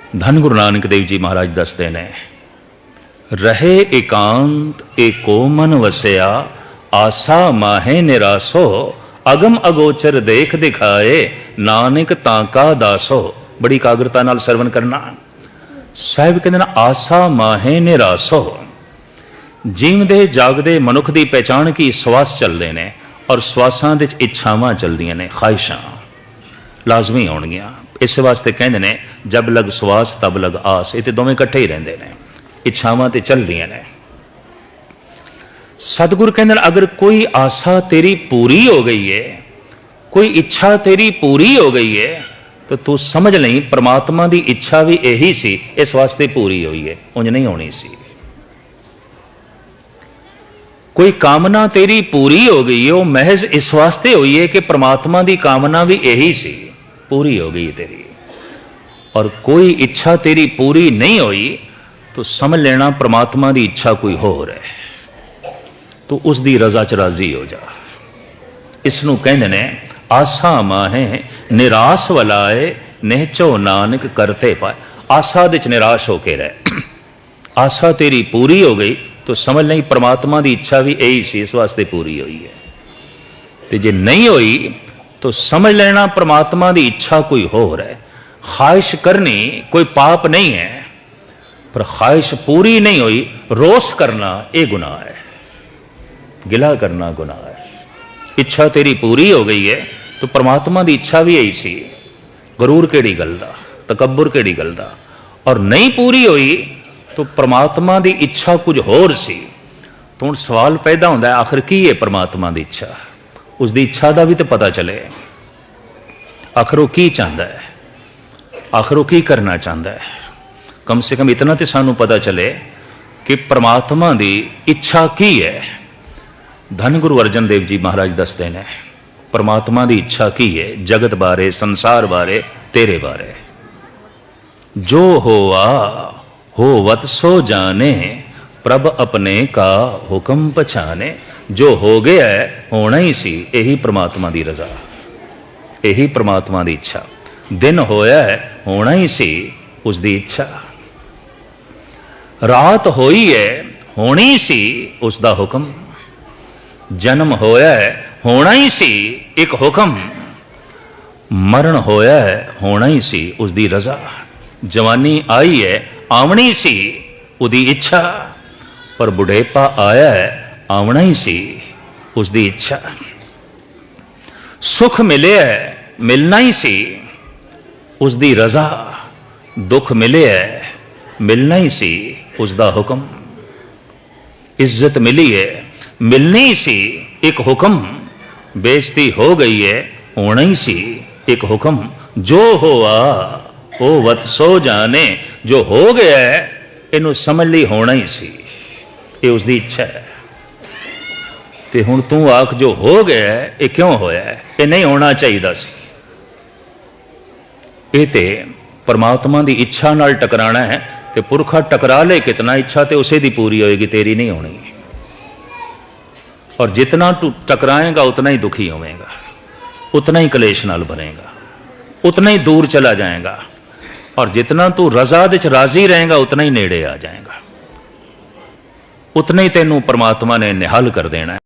धन गुरु नानक देव जी महाराज दसते ने, रहे एकांत एको मन वसया, आसा माहे निरासो, अगम अगोचर देख दिखाए, नानक ताका दासो। बड़ी एकाग्रता नाल सरवण करना। साहिब कहते हैं आसा माहे निरासो। जीवदे जागदे मनुख की पहचान की श्वास चलते हैं और श्वासां दे इच्छावां चलदियां ने, ख्वाहिशां लाजमी होणगियां। इस वास्ते कहते हैं जब लग श्वास तब लग आस। ये तो दोवें इकट्ठे ही रहंदे ने, इच्छावां ते चलदियां ने। सतगुरु कहते हैं अगर कोई आशा तेरी पूरी हो गई है, कोई इच्छा तेरी पूरी हो गई है, तो तू समझ नहीं परमात्मा की इच्छा भी यही सी, इस वास्ते पूरी हुई है, उंज नहीं होनी सी। कोई कामना तेरी पूरी हो गई है, वो महज इस वास्ते हुई है कि परमात्मा की कामना भी यही सी, पूरी हो गई तेरी। और कोई इच्छा तेरी पूरी नहीं हुई तो समझ लेना परमात्मा की इच्छा कोई होर है, तो उसकी रजा च राजी हो जा। इसनू कहंदे ने आसा माहे निराश वलाए, नेचो नानक करते पाए। आशा दे च निराश होके रह। आशा तेरी पूरी हो गई तो समझ नहीं परमात्मा की इच्छा भी यही सी, इस वास्ते पूरी हुई है। तो जे नहीं हुई तो समझ लेना परमात्मा की इच्छा कोई होर है। ख्वाहिश करनी कोई पाप नहीं है, पर ख्वाहिश पूरी नहीं हुई, रोष करना यह गुनाह है, गिला करना गुनाह है। इच्छा तेरी पूरी हो गई है तो परमात्मा की इच्छा भी यही सी, गरूर केड़ी गल दा, तकब्बुर केड़ी गल दा। और नहीं पूरी हुई तो परमात्मा की इच्छा कुछ होर सी। तो हुण सवाल पैदा होंदा है आखिर की है परमात्मा की इच्छा। उसकी इच्छा का भी तो पता चले, आखिर वो की चाहता है, आखिर वो की करना चाहता है। कम से कम इतना तो सानू पता चले कि परमात्मा की इच्छा की है। धन गुरु अर्जन देव जी महाराज दसते हैं परमात्मा की इच्छा की है, जगत बारे, संसार बारे, तेरे बारे। जो होवा होवत सो जाने, प्रभ अपने का हुक्म पछाने। जो हो गया है होना ही सी, यही परमात्मा की रजा, यही परमात्मा की इच्छा। दिन होया है होना ही सी, उसकी इच्छा। रात होई है होनी सी, उसका हुक्म। जन्म होया है होना ही सी, एक हुक्म। मरण होया है होना ही सी, उसकी रजा। जवानी आई है आवनी सी, उसकी इच्छा। पर बुढ़ेपा आया है आवना ही सी, उसकी इच्छा। सुख मिले है मिलना ही सी, उसकी रजा। दुख मिले है मिलना ही सी, उसका हुक्म। इज्जत मिली है मिलनी ही सी, एक हुक्म। बेइज्जती हो गई है होना ही सी, एक हुक्म। जो हुआ वो वत सो जाने। जो हो गया है इनू समझ ली होना ही सी, ये उसकी इच्छा है। ते हुण तू आख जो हो गया है ये क्यों होया है, ये नहीं होना चाहिए सी। ये ते परमात्मा की इच्छा नाल टकराना है। ते पुरखा टकरा ले कितना, इच्छा तो उसे दी पूरी होएगी, तेरी नहीं होनी। और जितना तू टकराएगा उतना ही दुखी होवेगा, उतना ही कलेश नाल बनेगा, उतना ही दूर चला जाएगा। और जितना तू रजा दे च राजी रहेगा उतना ही नेड़े आ जाएगा, उतना ही तेनू परमात्मा ने निहाल कर देना है।